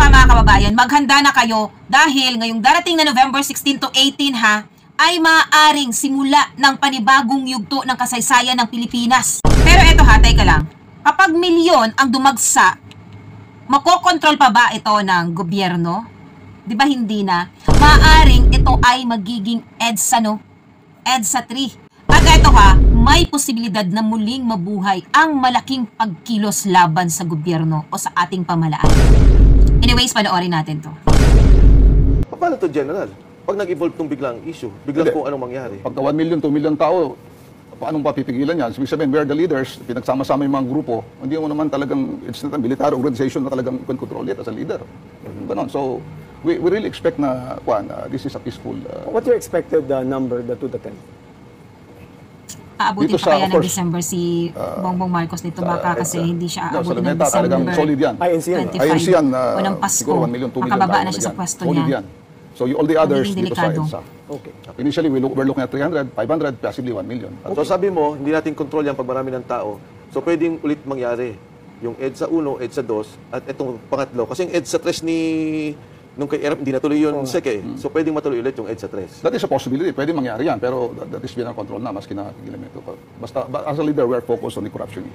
ha mga kababayan, maghanda na kayo dahil ngayong darating na November 16 to 18 ha, ay maaaring simula ng panibagong yugto ng kasaysayan ng Pilipinas. Pero eto ha, teka lang. Kapag milyon ang dumagsa, makokontrol pa ba ito ng gobyerno? Di ba hindi na? Maaaring ito ay magiging EDSA, no? EDSA 3. At eto ha, may posibilidad na muling mabuhay ang malaking pagkilos laban sa gobyerno o sa ating pamahalaan. Anyways, panoorin natin to. Paano to, General? Pag nag-evolve itong biglang issue, biglang kung anong mangyari. Pagka 1 million, 2 million tao, paano papipigilan yan? Ibig sabihin, we are the leaders, pinagsama-sama yung mga grupo, hindi mo naman talagang, it's not a military organization na talagang can control it as a leader. Ganon. So, we really expect na, this is a peaceful... What's your expected number, the 2 to 10? Aabutin Dito pa kaya of ng course, December si Bongbong Marcos nito baka kasi hindi siya aabutin ng Luneta, talagang December solid yan. INC yan. 25. INC yan, Unang Pasko, siguro 1 million, 2 million. makababa na tayo siya sa yan. pwesto Solid niya. yan. So, all the others Magiging dito sa delikado. EDSA. Okay. Initially, we're looking at 300, 500, possibly 1 million. So sabi mo, hindi natin control yan pag marami ng tao. So pwedeng ulit mangyari. Yung EDSA 1, EDSA 2, at itong pangatlo. Kasi yung EDSA 3 nung kay Erap, hindi natuloy yun SEC eh. So pwedeng matuloy ulit yung EDSA 3. That is a possibility. Pwede mangyari yan. Pero that is beyond our control na, mas kinakigilan ito. Basta, as a leader, we are focused on the corruption issue.